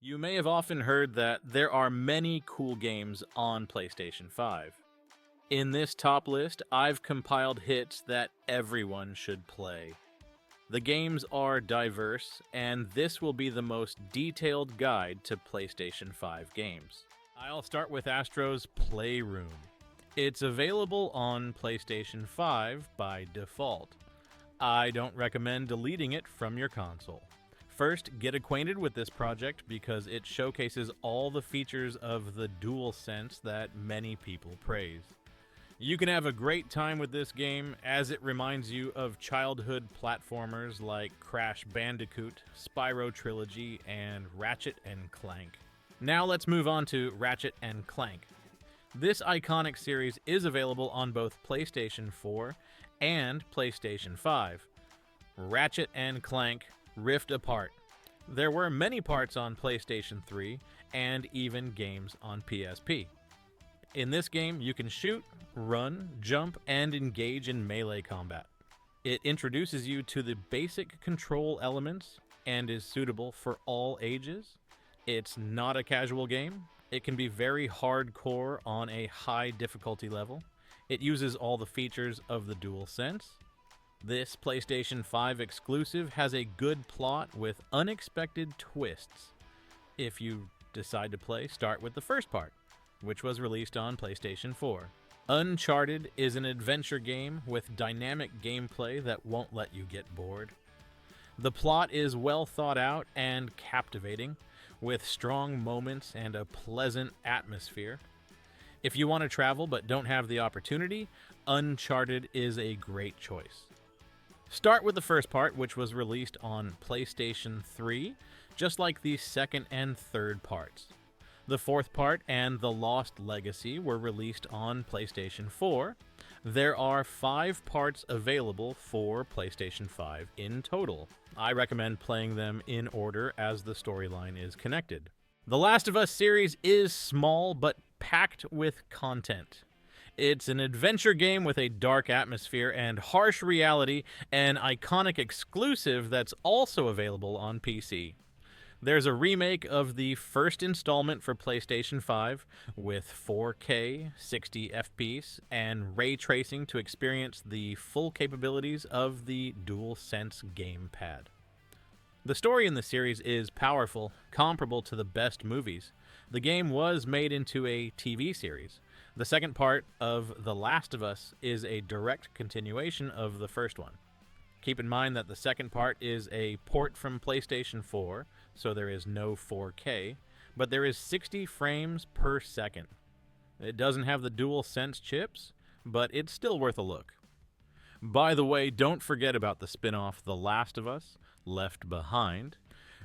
You may have often heard that there are many cool games on PlayStation 5. In this top list, I've compiled hits that everyone should play. The games are diverse, and this will be the most detailed guide to PlayStation 5 games. I'll start with Astro's Playroom. It's available on PlayStation 5 by default. I don't recommend deleting it from your console. First, get acquainted with this project because it showcases all the features of the DualSense that many people praise. You can have a great time with this game as it reminds you of childhood platformers like Crash Bandicoot, Spyro Trilogy, and Ratchet and Clank. Now let's move on to Ratchet and Clank. This iconic series is available on both PlayStation 4 and PlayStation 5. Ratchet and Clank Rift Apart. There were many parts on PlayStation 3 and even games on PSP. In this game, you can shoot, run, jump, and engage in melee combat. It introduces you to the basic control elements and is suitable for all ages. It's not a casual game. It can be very hardcore on a high difficulty level. It uses all the features of the DualSense. This PlayStation 5 exclusive has a good plot with unexpected twists. If you decide to play, start with the first part, which was released on PlayStation 4. UNCHARTED is an adventure game with dynamic gameplay that won't let you get bored. The plot is well thought out and captivating, with strong moments and a pleasant atmosphere. If you want to travel but don't have the opportunity, UNCHARTED is a great choice. Start with the first part, which was released on PlayStation 3, just like the second and third parts. The fourth part and The Lost Legacy were released on PlayStation 4. There are 5 parts available for PlayStation 5 in total. I recommend playing them in order as the storyline is connected. The Last of Us series is small but packed with content. It's an adventure game with a dark atmosphere and harsh reality, an iconic exclusive that's also available on PC. There's a remake of the first installment for PlayStation 5 with 4K, 60 FPS, and ray tracing to experience the full capabilities of the DualSense gamepad. The story in the series is powerful, comparable to the best movies. The game was made into a TV series. The second part of The Last of Us is a direct continuation of the first one. Keep in mind that the second part is a port from PlayStation 4, so there is no 4K, but there is 60 frames per second. It doesn't have the DualSense chips, but it's still worth a look. By the way, don't forget about the spin-off The Last of Us, Left Behind,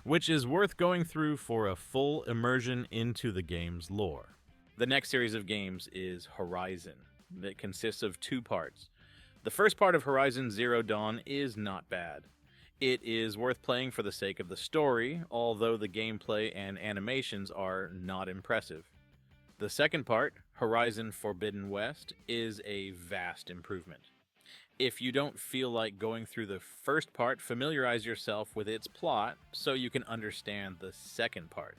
which is worth going through for a full immersion into the game's lore. The next series of games is Horizon. It consists of 2 parts. The first part of Horizon Zero Dawn is not bad. It is worth playing for the sake of the story, although the gameplay and animations are not impressive. The second part, Horizon Forbidden West, is a vast improvement. If you don't feel like going through the first part, familiarize yourself with its plot so you can understand the second part.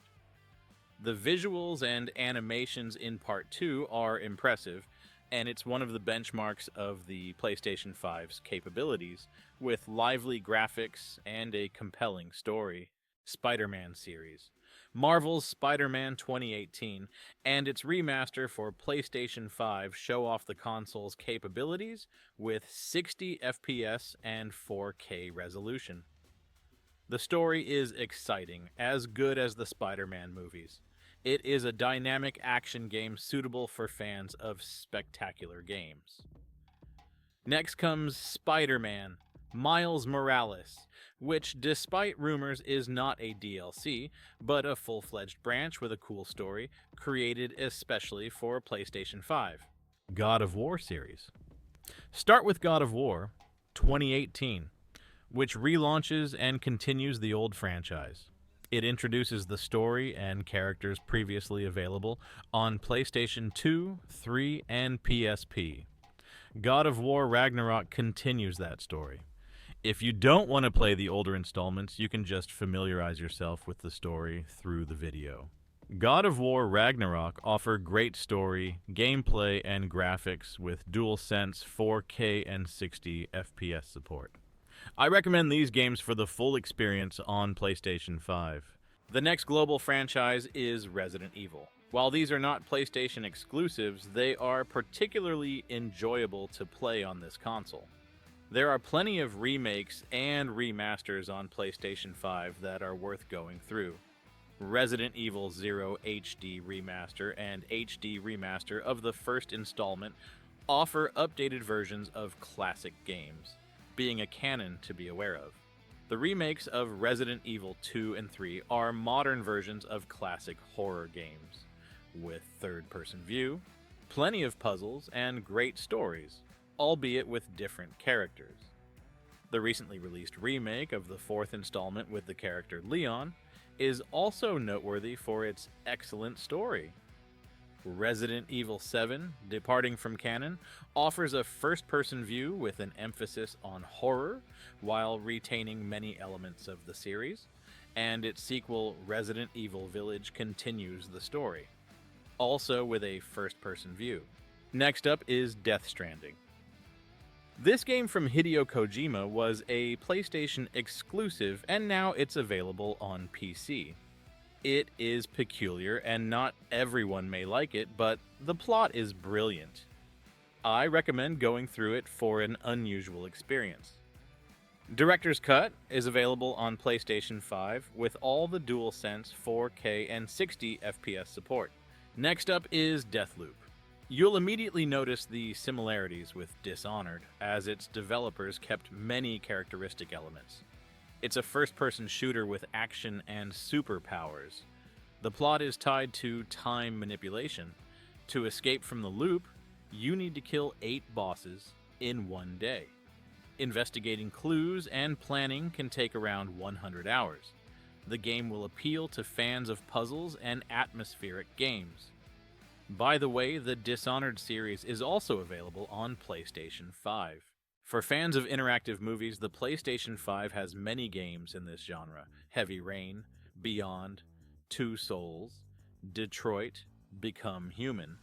The visuals and animations in Part 2 are impressive, and it's one of the benchmarks of the PlayStation 5's capabilities, with lively graphics and a compelling story. Spider-Man series. Marvel's Spider-Man 2018 and its remaster for PlayStation 5 show off the console's capabilities with 60 FPS and 4K resolution. The story is exciting, as good as the Spider-Man movies. It is a dynamic action game suitable for fans of spectacular games. Next comes Spider-Man, Miles Morales, which, despite rumors, is not a DLC, but a full-fledged branch with a cool story, created especially for PlayStation 5. God of War series. Start with God of War 2018, which relaunches and continues the old franchise. It introduces the story and characters previously available on PlayStation 2, 3, and PSP. God of War Ragnarok continues that story. If you don't want to play the older installments, you can just familiarize yourself with the story through the video. God of War Ragnarok offer great story, gameplay, and graphics with DualSense 4K and 60 FPS support. I recommend these games for the full experience on PlayStation 5. The next global franchise is Resident Evil. While these are not PlayStation exclusives, they are particularly enjoyable to play on this console. There are plenty of remakes and remasters on PlayStation 5 that are worth going through. Resident Evil 0 HD Remaster and HD Remaster of the first installment offer updated versions of classic games, being a canon to be aware of. The remakes of Resident Evil 2 and 3 are modern versions of classic horror games, with third-person view, plenty of puzzles, and great stories, albeit with different characters. The recently released remake of the fourth installment with the character Leon is also noteworthy for its excellent story. Resident Evil 7, departing from canon, offers a first-person view with an emphasis on horror while retaining many elements of the series, and its sequel Resident Evil Village continues the story, also with a first-person view. Next up is Death Stranding. This game from Hideo Kojima was a PlayStation exclusive, and now it's available on PC. It is peculiar, and not everyone may like it, but the plot is brilliant. I recommend going through it for an unusual experience. Director's Cut is available on PlayStation 5 with all the DualSense 4K and 60 FPS support. Next up is Deathloop. You'll immediately notice the similarities with Dishonored, as its developers kept many characteristic elements. It's a first-person shooter with action and superpowers. The plot is tied to time manipulation. To escape from the loop, you need to kill 8 bosses in one day. Investigating clues and planning can take around 100 hours. The game will appeal to fans of puzzles and atmospheric games. By the way, the Dishonored series is also available on PlayStation 5. For fans of interactive movies, the PlayStation 5 has many games in this genre: Heavy Rain, Beyond, Two Souls, Detroit, Become Human.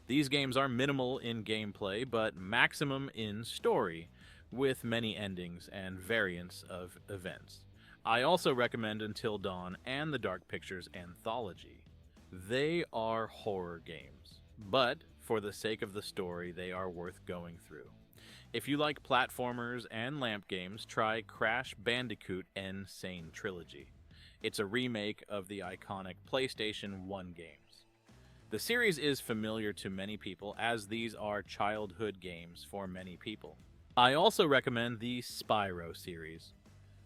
These games are minimal in gameplay, but maximum in story, with many endings and variants of events. I also recommend Until Dawn and the Dark Pictures Anthology. They are horror games, but for the sake of the story, they are worth going through. If you like platformers and lamp games, try Crash Bandicoot and Sane Trilogy. It's a remake of the iconic PlayStation 1 games. The series is familiar to many people, as these are childhood games for many people. I also recommend the Spyro series.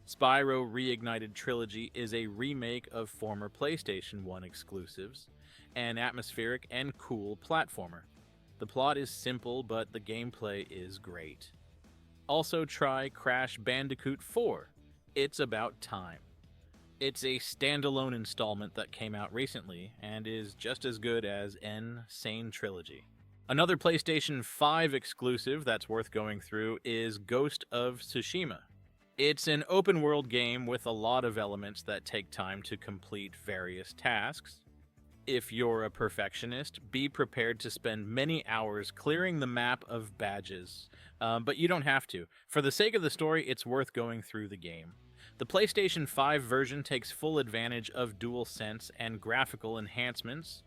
Spyro Reignited Trilogy is a remake of former PlayStation 1 exclusives, an atmospheric and cool platformer. The plot is simple, but the gameplay is great. Also try Crash Bandicoot 4. It's about time. It's a standalone installment that came out recently and is just as good as Sane Trilogy. Another PlayStation 5 exclusive that's worth going through is Ghost of Tsushima. It's an open-world game with a lot of elements that take time to complete various tasks. If you're a perfectionist, be prepared to spend many hours clearing the map of badges, but you don't have to. For the sake of the story, it's worth going through the game. The PlayStation 5 version takes full advantage of DualSense and graphical enhancements.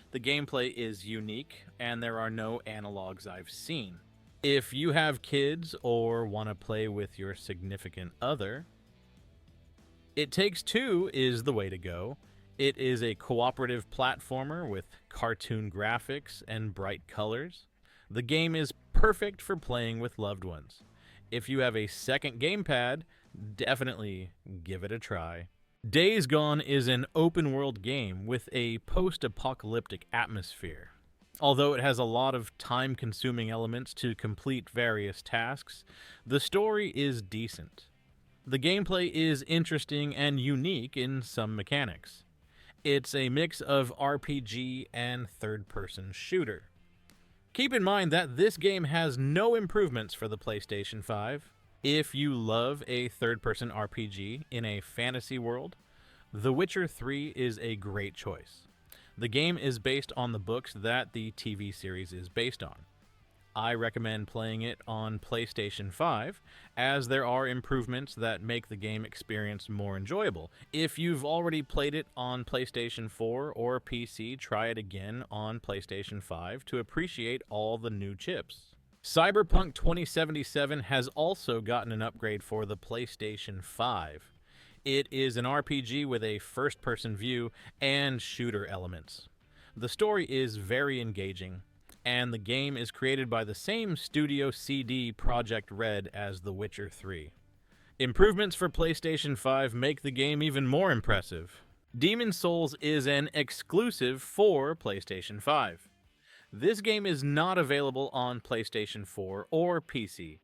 The gameplay is unique, and there are no analogs I've seen. If you have kids or want to play with your significant other, It Takes Two is the way to go. It is a cooperative platformer with cartoon graphics and bright colors. The game is perfect for playing with loved ones. If you have a second gamepad, definitely give it a try. Days Gone is an open-world game with a post-apocalyptic atmosphere. Although it has a lot of time-consuming elements to complete various tasks, the story is decent. The gameplay is interesting and unique in some mechanics. It's a mix of RPG and third-person shooter. Keep in mind that this game has no improvements for the PlayStation 5. If you love a third-person RPG in a fantasy world, The Witcher 3 is a great choice. The game is based on the books that the TV series is based on. I recommend playing it on PlayStation 5, as there are improvements that make the game experience more enjoyable. If you've already played it on PlayStation 4 or PC, try it again on PlayStation 5 to appreciate all the new chips. Cyberpunk 2077 has also gotten an upgrade for the PlayStation 5. It is an RPG with a first-person view and shooter elements. The story is very engaging, and the game is created by the same Studio CD Projekt Red as The Witcher 3. Improvements for PlayStation 5 make the game even more impressive. Demon's Souls is an exclusive for PlayStation 5. This game is not available on PlayStation 4 or PC.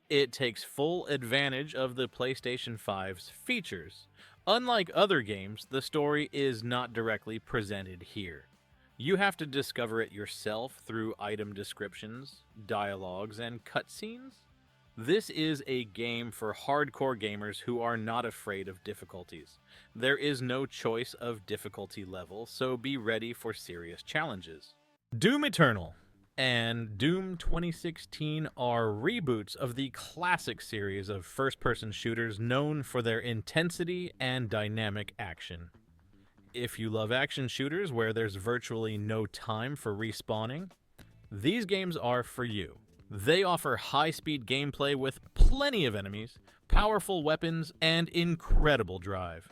It takes full advantage of the PlayStation 5's features. Unlike other games, the story is not directly presented here. You have to discover it yourself through item descriptions, dialogues, and cutscenes. This is a game for hardcore gamers who are not afraid of difficulties. There is no choice of difficulty level, so be ready for serious challenges. Doom Eternal and Doom 2016 are reboots of the classic series of first-person shooters known for their intensity and dynamic action. If you love action shooters where there's virtually no time for respawning, these games are for you. They offer high-speed gameplay with plenty of enemies, powerful weapons, and incredible drive.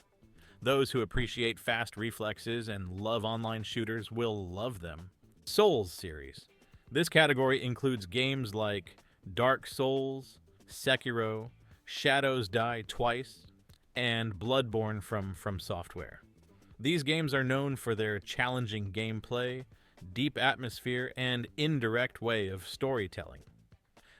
Those who appreciate fast reflexes and love online shooters will love them. Souls series. This category includes games like Dark Souls, Sekiro, Shadows Die Twice, and Bloodborne from Software. These games are known for their challenging gameplay, deep atmosphere, and indirect way of storytelling.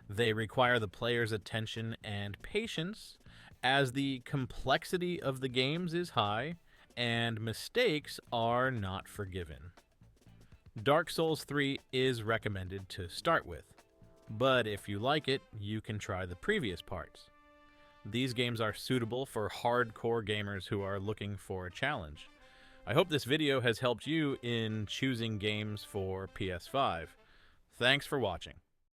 They require the player's attention and patience, as the complexity of the games is high and mistakes are not forgiven. Dark Souls 3 is recommended to start with, but if you like it, you can try the previous parts. These games are suitable for hardcore gamers who are looking for a challenge. I hope this video has helped you in choosing games for PS5. Thanks for watching.